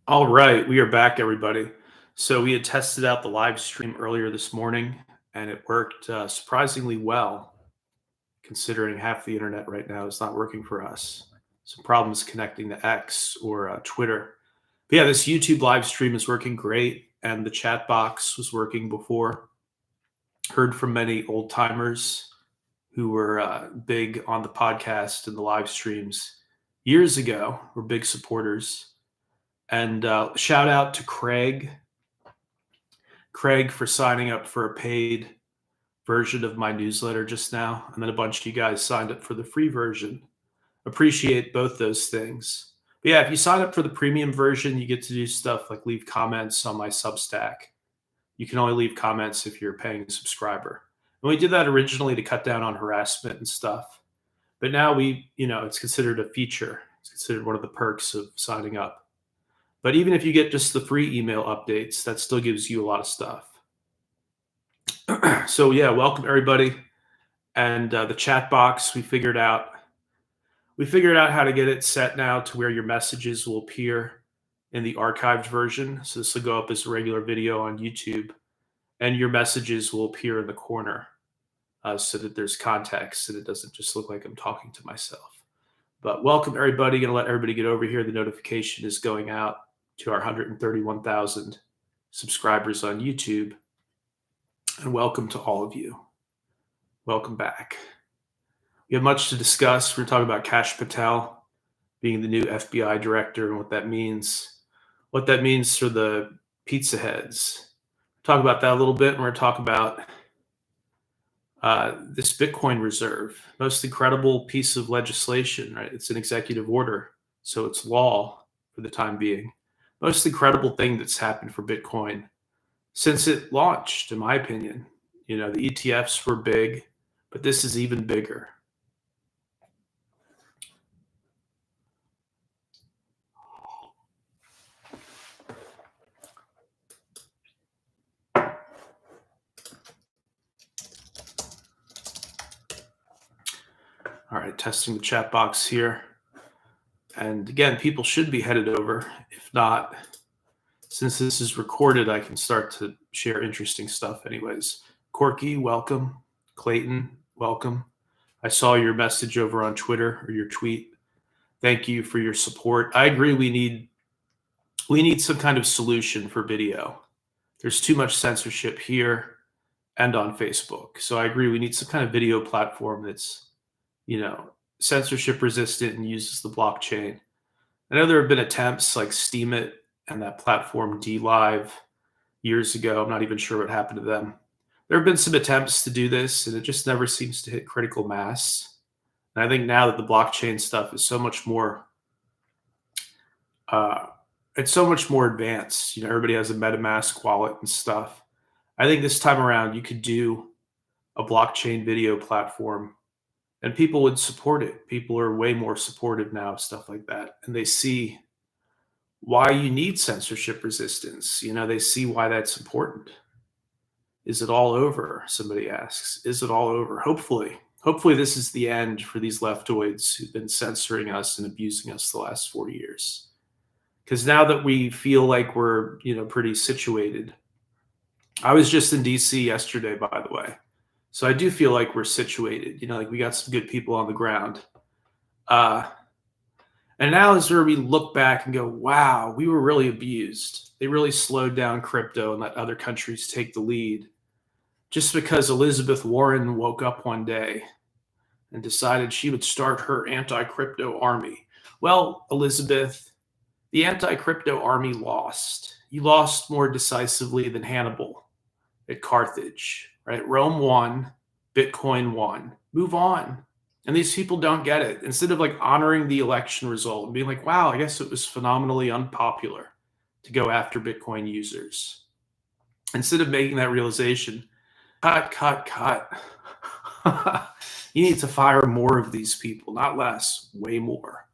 All right, we are back, everybody. So we had tested out the live stream earlier this morning, and it worked surprisingly well, considering half the internet right now is not working for us. Some problems connecting to X or Twitter. But yeah, this YouTube live stream is working great, and the chat box was working before. Heard from many old timers who were big on the podcast and the live streams years ago, were big supporters. And shout out to Craig for signing up for a paid version of my newsletter just now. And then a bunch of you guys signed up for the free version. Appreciate both those things. But yeah, if you sign up for the premium version, you get to do stuff like leave comments on my Substack. You can only leave comments if you're a paying subscriber. And we did that originally to cut down on harassment and stuff. But now it's considered a feature. It's considered one of the perks of signing up. But even if you get just the free email updates, that still gives you a lot of stuff. So yeah, welcome everybody. And the chat box, we figured out how to get it set now to where your messages will appear in the archived version. So this will go up as a regular video on YouTube, and your messages will appear in the corner so that there's context and it doesn't just look like I'm talking to myself. But welcome everybody. Going to let everybody get over here. The notification is going out to our 131,000 subscribers on YouTube. And welcome to all of you. Welcome back. We have much to discuss. We're talking about Kash Patel being the new FBI director and what that means for the pizza heads. Talk about that a little bit, and we're going to talk about this Bitcoin reserve. Most incredible piece of legislation, right? It's an executive order, so it's law for the time being. Most incredible thing that's happened for Bitcoin since it launched, in my opinion. The ETFs were big, but this is even bigger. All right, testing the chat box here. And again, people should be headed over. If not, since this is recorded, I can start to share interesting stuff anyways. Corky, welcome. Clayton, welcome. I saw your message over on Twitter, or your tweet. Thank you for your support. I agree we need some kind of solution for video. There's too much censorship here and on Facebook. So I agree we need some kind of video platform that's, censorship resistant and uses the blockchain. I know there have been attempts like Steam It and that platform DLive years ago. I'm not even sure what happened to them. There have been some attempts to do this, and it just never seems to hit critical mass. And I think now that the blockchain stuff is so much more, it's so much more advanced. Everybody has a MetaMask wallet and stuff. I think this time around you could do a blockchain video platform, and people would support it. People are way more supportive now of stuff like that, and they see why you need censorship resistance. They see why that's important. Is it all over? Somebody asks. Is it all over? Hopefully this is the end for these leftoids who've been censoring us and abusing us the last 4 years. Because now that we feel like we're, pretty situated. I was just in DC yesterday, by the way. So I do feel like we're situated, like we got some good people on the ground. And now is where we look back and go, wow, we were really abused. They really slowed down crypto and let other countries take the lead just because Elizabeth Warren woke up one day and decided she would start her anti-crypto army. Well, Elizabeth, the anti-crypto army lost. You lost more decisively than Hannibal at Carthage, right? Rome won, Bitcoin won. Move on. And these people don't get it. Instead of honoring the election result and being like, wow, I guess it was phenomenally unpopular to go after Bitcoin users. Instead of making that realization, cut. You need to fire more of these people, not less, way more.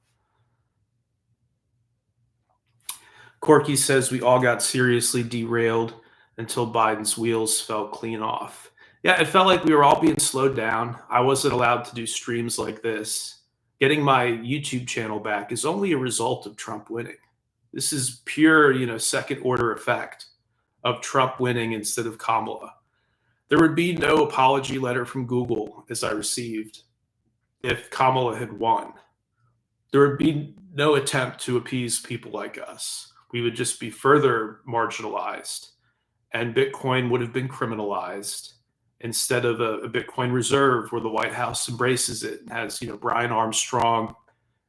Corky says we all got seriously derailed until Biden's wheels fell clean off. Yeah, it felt like we were all being slowed down. I wasn't allowed to do streams like this. Getting my YouTube channel back is only a result of Trump winning. This is pure, second order effect of Trump winning instead of Kamala. There would be no apology letter from Google as I received if Kamala had won. There would be no attempt to appease people like us. We would just be further marginalized, and Bitcoin would have been criminalized instead of a Bitcoin reserve where the White House embraces it and has, Brian Armstrong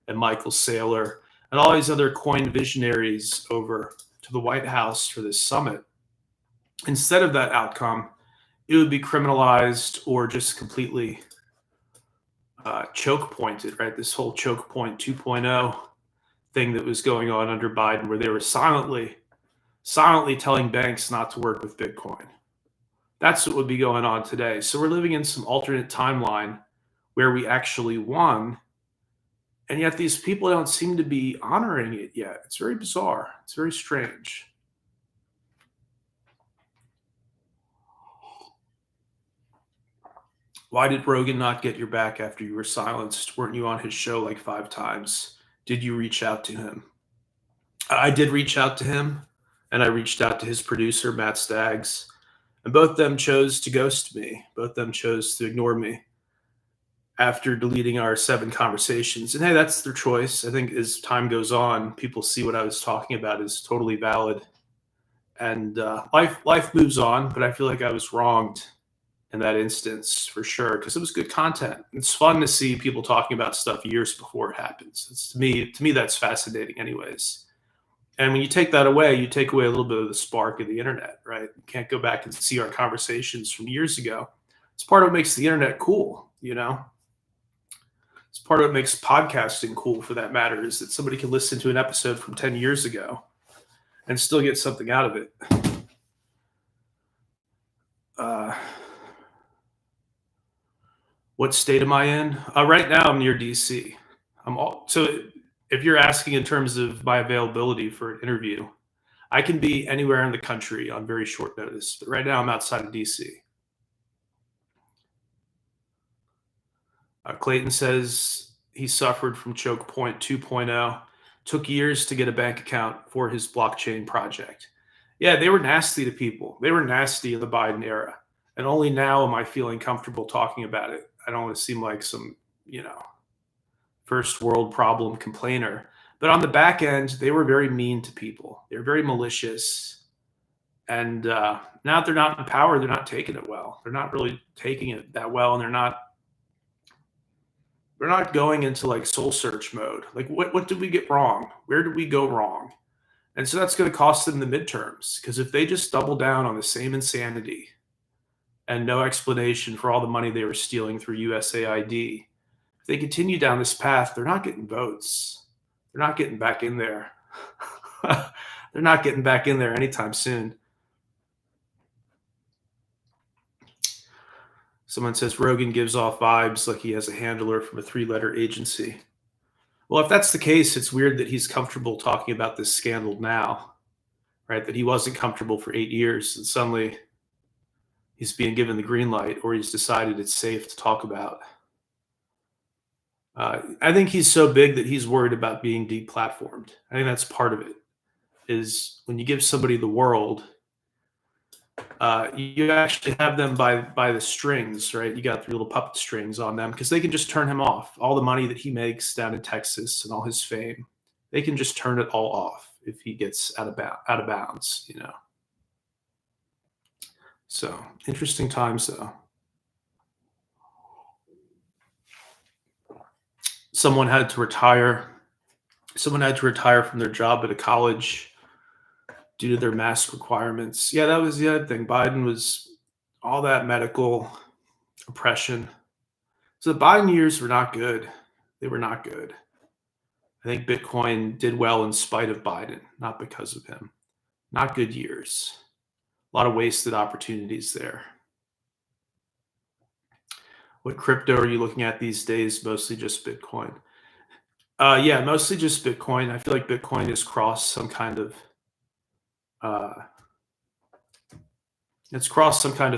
and Michael Saylor and all these other coin visionaries over to the White House for this summit. Instead of that outcome, it would be criminalized or just completely choke pointed, right? This whole choke point 2.0 thing that was going on under Biden, where they were silently telling banks not to work with Bitcoin. That's what would be going on today. So we're living in some alternate timeline where we actually won, and yet these people don't seem to be honoring it yet. It's very bizarre. It's very strange. Why did Rogan not get your back after you were silenced? Weren't you on his show like 5 times? Did you reach out to him? I did reach out to him, and I reached out to his producer, Matt Staggs, and both of them chose to ghost me. Both of them chose to ignore me after deleting our 7 conversations. And hey, that's their choice. I think as time goes on, people see what I was talking about is totally valid. And life moves on, but I feel like I was wronged in that instance for sure, because it was good content. It's fun to see people talking about stuff years before it happens. To me, that's fascinating anyways. And when you take that away, you take away a little bit of the spark of the internet, right? You can't go back and see our conversations from years ago. It's part of what makes the internet cool, It's part of what makes podcasting cool, for that matter, is that somebody can listen to an episode from 10 years ago and still get something out of it. What state am I in? Right now, I'm near DC. So if you're asking in terms of my availability for an interview, I can be anywhere in the country on very short notice. But right now, I'm outside of DC. Clayton says he suffered from choke point 2.0. Took years to get a bank account for his blockchain project. Yeah, they were nasty to people. They were nasty in the Biden era. And only now am I feeling comfortable talking about it. I don't want to seem like some, first world problem complainer. But on the back end, they were very mean to people. They were very malicious. And now that they're not in power, they're not taking it well. They're not really taking it that well. And they're not going into like soul search mode. Like, what did we get wrong? Where did we go wrong? And so that's going to cost them the midterms, because if they just double down on the same insanity and no explanation for all the money they were stealing through USAID, if they continue down this path, they're not getting votes. They're not getting back in there. They're not getting back in there anytime soon. Someone says Rogan gives off vibes like he has a handler from a 3-letter agency. Well, if that's the case, it's weird that he's comfortable talking about this scandal now, right? That he wasn't comfortable for 8 years, and suddenly he's being given the green light, or he's decided it's safe to talk about. I think he's so big that he's worried about being deplatformed. I think that's part of it, is when you give somebody the world, you actually have them by the strings, right? You got 3 little puppet strings on them, because they can just turn him off. All the money that he makes down in Texas and all his fame, they can just turn it all off if he gets out of bounds, So interesting times, though. Someone had to retire from their job at a college due to their mask requirements. Yeah, that was the other thing. Biden was all that medical oppression. So the Biden years were not good. They were not good. I think Bitcoin did well in spite of Biden, not because of him. Not good years. A lot of wasted opportunities there. What crypto are you looking at these days? Mostly just Bitcoin. Yeah, mostly just Bitcoin. I feel like Bitcoin has crossed some kind of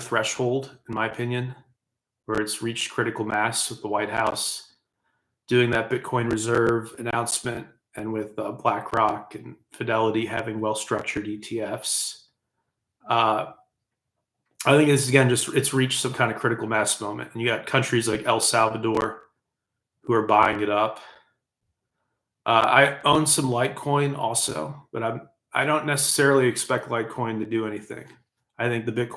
threshold, in my opinion, where it's reached critical mass with the White House doing that Bitcoin reserve announcement and with BlackRock and Fidelity having well-structured ETFs. I think this again just it's reached some kind of critical mass moment, and you got countries like El Salvador who are buying it up. I own some Litecoin also, but I don't necessarily expect Litecoin to do anything. I think the Bitcoin